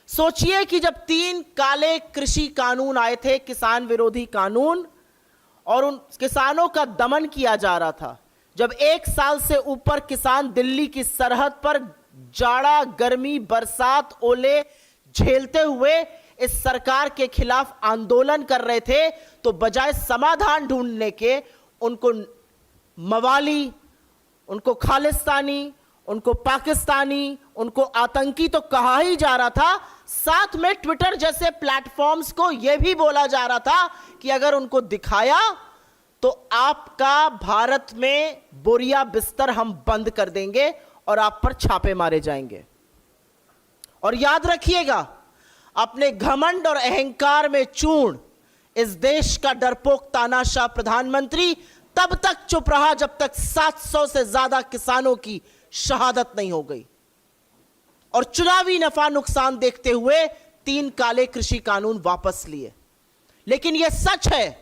सोचिए कि जब 3 काले कृषि कानून आए थे, किसान विरोधी कानून, और उन किसानों का दमन किया जा रहा था, जब 1 साल से ऊपर किसान दिल्ली की सरहद पर जाड़ा, गर्मी, बरसात, ओले झेलते हुए इस सरकार के खिलाफ आंदोलन कर रहे थे, तो बजाय समाधान ढूंढने के उनको मवाली, उनको खालिस्तानी, उनको पाकिस्तानी, उनको आतंकी तो कहा ही जा रहा था। साथ में ट्विटर जैसे प्लेटफॉर्म्स को यह भी बोला जा रहा था कि अगर उनको दिखाया तो आपका भारत में बोरिया बिस्तर हम बंद कर देंगे और आप पर छापे मारे जाएंगे। और याद रखिएगा, अपने घमंड और अहंकार में चूर्ण इस देश का डरपोक तानाशाह प्रधानमंत्री तब तक चुप रहा जब तक 700 से ज्यादा किसानों की शहादत नहीं हो गई, और चुनावी नफा नुकसान देखते हुए 3 काले कृषि कानून वापस लिए। लेकिन यह सच है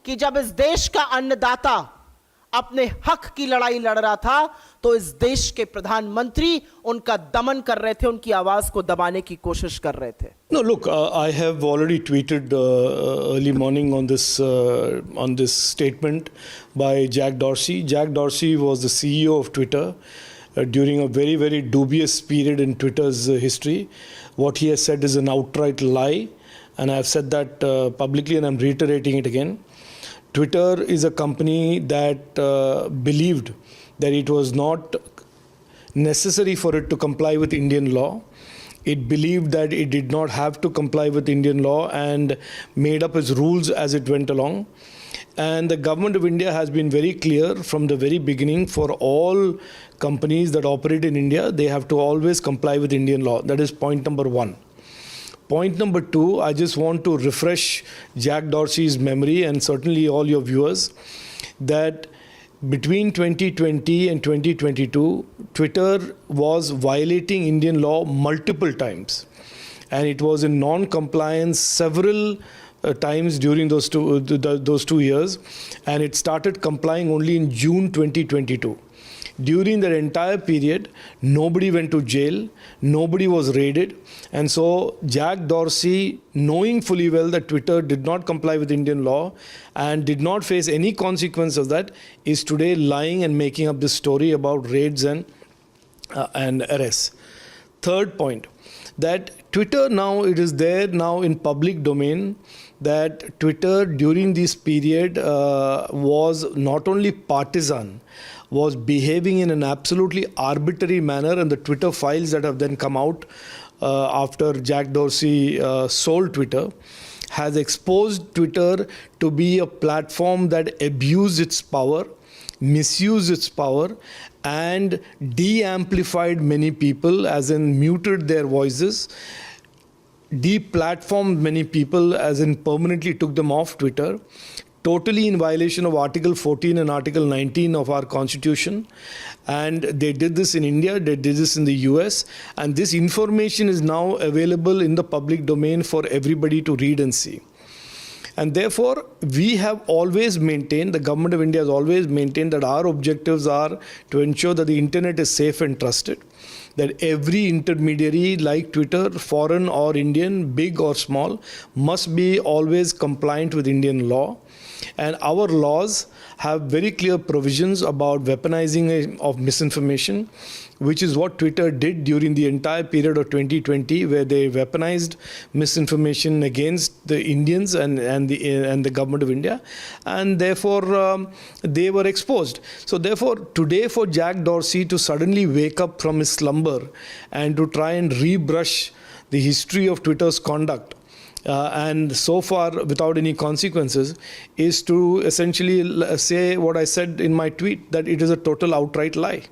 कि जब इस देश का अन्नदाता अपने हक की लड़ाई लड़ रहा था, तो इस देश के प्रधानमंत्री उनका दमन कर रहे थे, उनकी आवाज को दबाने की कोशिश कर रहे थे। No, look, I have already tweeted early morning on this statement by Jack Dorsey. Jack Dorsey was the CEO of Twitter during a very, very dubious period in Twitter's history. What he has said is an outright lie, and I have said that publicly, and I'm reiterating it again. Twitter is a company that believed that it was not necessary for it to comply with Indian law. It believed that it did not have to comply with Indian law and made up its rules as it went along. And the government of India has been very clear from the very beginning, for all companies that operate in India, they have to always comply with Indian law. That is point number 1. Point number 2, I just want to refresh Jack Dorsey's memory and certainly all your viewers that between 2020 and 2022, Twitter was violating Indian law multiple times, and it was in non-compliance several times during those two years, and it started complying only in June 2022. During that entire period, nobody went to jail, nobody was raided, and so Jack Dorsey, knowing fully well that Twitter did not comply with Indian law and did not face any consequence of that, is today lying and making up this story about raids and arrests. Third point, that Twitter now, it is there now in public domain that Twitter during this period was not only partisan, was behaving in an absolutely arbitrary manner, and the Twitter files that have then come out after Jack Dorsey sold Twitter has exposed Twitter to be a platform that abused its power, misused its power, and de-amplified many people, as in muted their voices, deplatformed many people, as in permanently took them off Twitter, totally in violation of Article 14 and Article 19 of our Constitution. And they did this in India, they did this in the US, and this information is now available in the public domain for everybody to read and see. And therefore, we have always maintained, the government of India has always maintained that our objectives are to ensure that the internet is safe and trusted, that every intermediary like Twitter, foreign or Indian, big or small, must be always compliant with Indian law. And our laws have very clear provisions about weaponizing of misinformation, which is what Twitter did during the entire period of 2020, where they weaponized misinformation against the Indians and the government of India, and therefore they were exposed. So therefore, today for Jack Dorsey to suddenly wake up from his slumber and to try and rebrush the history of Twitter's conduct, and so far without any consequences, is to essentially say what I said in my tweet, that it is a total outright lie.